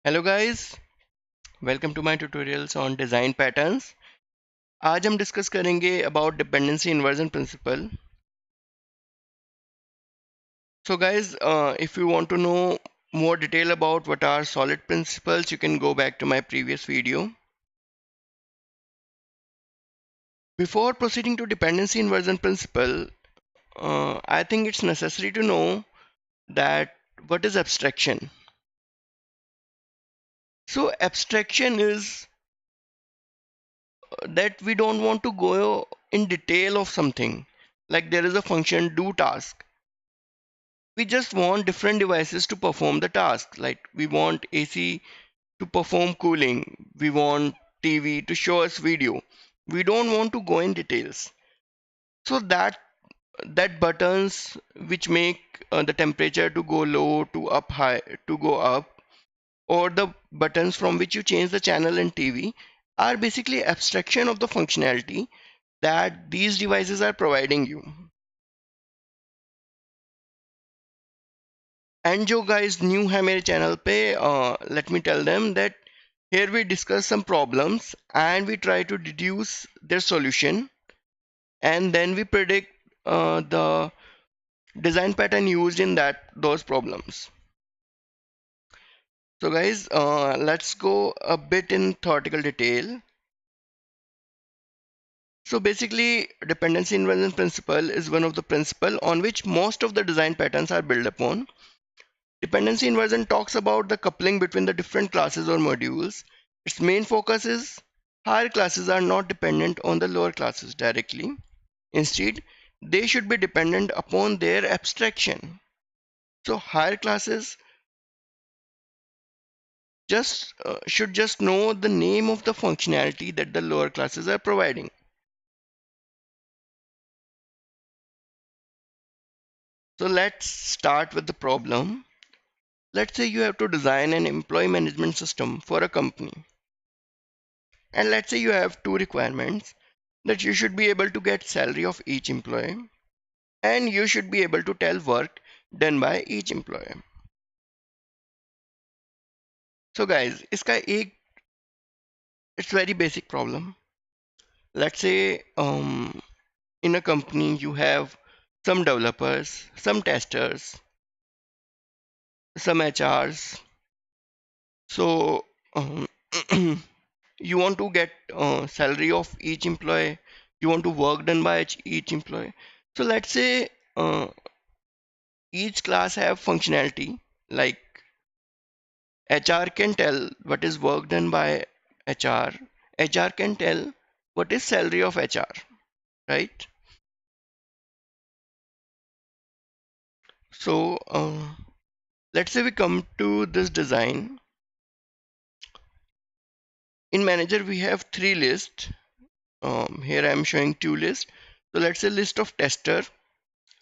Hello guys, welcome to my tutorials on design patterns. आज हम discuss करेंगे about dependency inversion principle. So guys, if you want to know more detail about what are solid principles, you can go back to my previous video. Before proceeding to dependency inversion principle, I think it's necessary to know that what is abstraction. So abstraction is that we don't want to go in detail of something. Like there is a function do task. We just want different devices to perform the task. Like we want AC to perform cooling, we want TV to show us video. We don't want to go in details. So that buttons which make the temperature to go low, to up high, to go up, or the buttons from which you change the channel in TV are basically abstraction of the functionality that these devices are providing you. And जो guys new है मेरे channel पे, let me tell them that here we discuss some problems and we try to deduce their solution, and then we predict the design pattern used in those problems. So guys, let's go a bit in theoretical detail. So basically, dependency inversion principle is one of the principles on which most of the design patterns are built upon. Dependency inversion talks about the coupling between the different classes or modules. Its main focus is higher classes are not dependent on the lower classes directly. Instead, they should be dependent upon their abstraction. So higher classes just should just know the name of the functionality that the lower classes are providing. So let's start with the problem. Let's say you have to design an employee management system for a company. And let's say you have two requirements, that you should be able to get salary of each employee and you should be able to tell work done by each employee. So guys, इसका एक it's very basic problem. Let's say in a company you have some developers, some testers, some HRs. So you want to get salary of each employee, you want to work done by each employee. So let's say each class have functionality, like HR can tell what is work done by HR can tell what is salary of HR, right? So let's say we come to this design. In manager we have three lists. Here I am showing two lists. So let's say list of tester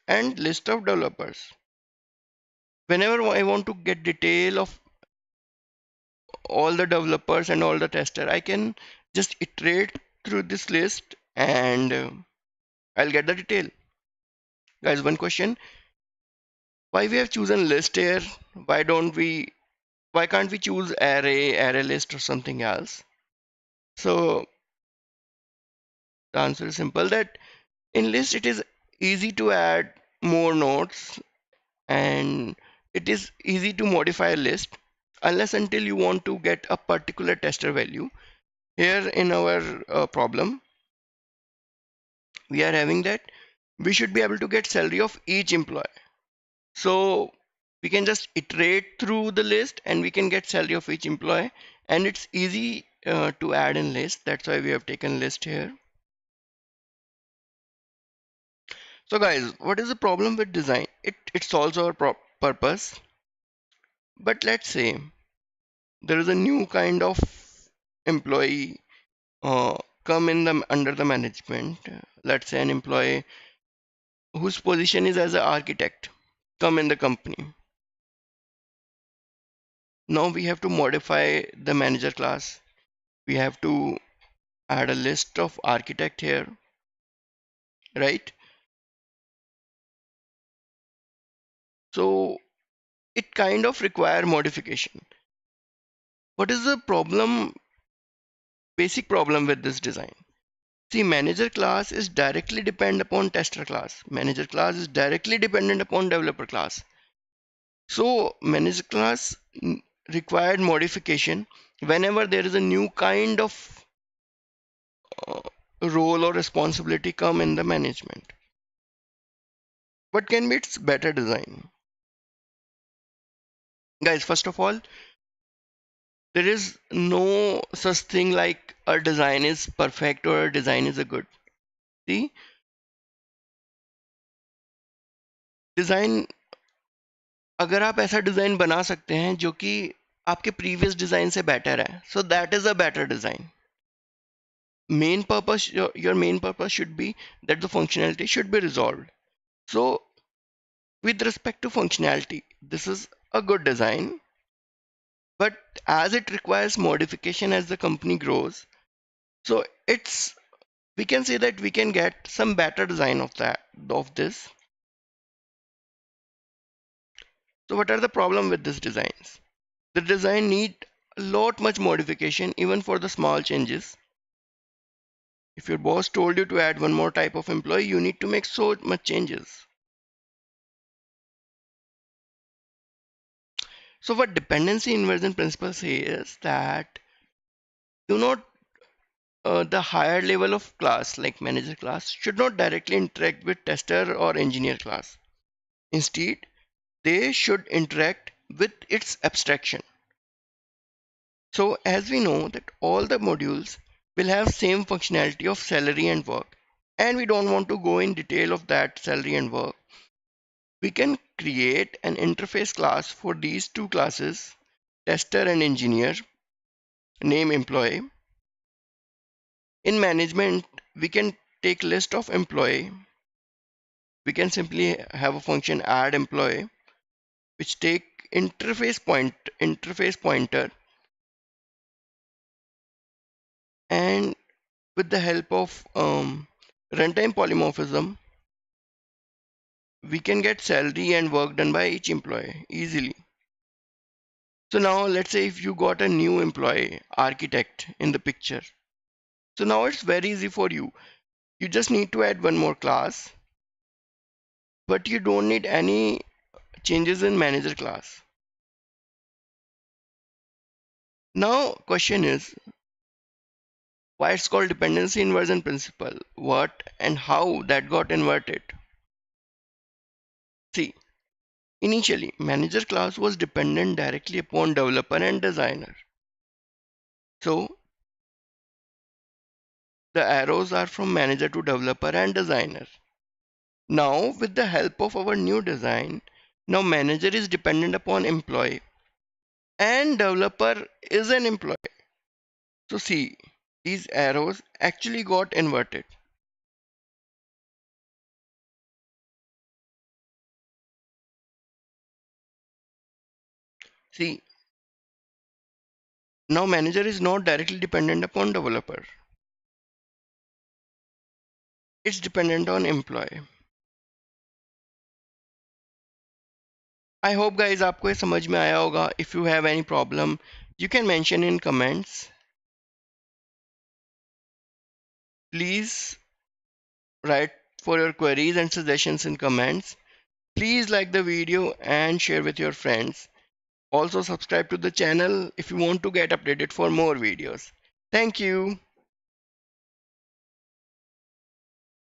and list of developers. Whenever I want to get detail of all the developers and all the tester, I can just iterate through this list and I'll get the detail. Guys, one question: why we have chosen list here? Why don't we? Why can't we choose array list, or something else? So the answer is simple. That in list it is easy to add more nodes and it is easy to modify a list unless until you want to get a particular tester value. Here in our problem, we are having that we should be able to get salary of each employee. So we can just iterate through the list and we can get salary of each employee, and it's easy to add in list. That's why we have taken list here. So guys, what is the problem with design? It solves our purpose, but let's say there is a new kind of employee come in the under the management. Let's say an employee whose position is as an architect come in the company. Now we have to modify the manager class. We have to add a list of architect here, right? So it kind of require modification. What is the problem, basic problem with this design? See, manager class is directly dependent upon tester class. Manager class is directly dependent upon developer class. So manager class required modification whenever there is a new kind of uh, role or responsibility come in the management. What can be its better design? Guys, first of all, there is no such thing like a design is perfect or a design is a good. See, design, अगर आप ऐसा design बना सकते हैं जो कि आपके previous design से बेटर है, so that is a better design. Main purpose, your main purpose should be that the functionality should be resolved. So with respect to functionality, this is a good design, but as it requires modification as the company grows, so it's, we can say that we can get some better design of that, of this. So what are the problem with this designs? The design need a lot much modification even for the small changes. If your boss told you to add one more type of employee, you need to make so much changes. So what dependency inversion principle says is that do not, the higher level of class like manager class should not directly interact with tester or engineer class. Instead, they should interact with its abstraction. So as we know that all the modules will have same functionality of salary and work, and we don't want to go in detail of that salary and work, we can create an interface class for these two classes, tester and engineer, name employee. In management, we can take list of employee. We can simply have a function add employee, which take interface pointer, and with the help of runtime polymorphism, we can get salary and work done by each employee easily. So now let's say if you got a new employee, architect in the picture. So now it's very easy for you. You just need to add one more class, but you don't need any changes in manager class. Now question is why it's called dependency inversion principle, what and how that got inverted. See, initially manager class was dependent directly upon developer and designer. So the arrows are from manager to developer and designer. Now with the help of our new design, now manager is dependent upon employee and developer is an employee. So see, these arrows actually got inverted. See, now manager is not directly dependent upon developer. It's dependent on employee. I hope guys आपको ये समझ में आया होगा. If you have any problem, you can mention in comments. Please write for your queries and suggestions in comments. Please like the video and share with your friends. Also subscribe to the channel if you want to get updated for more videos. Thank you.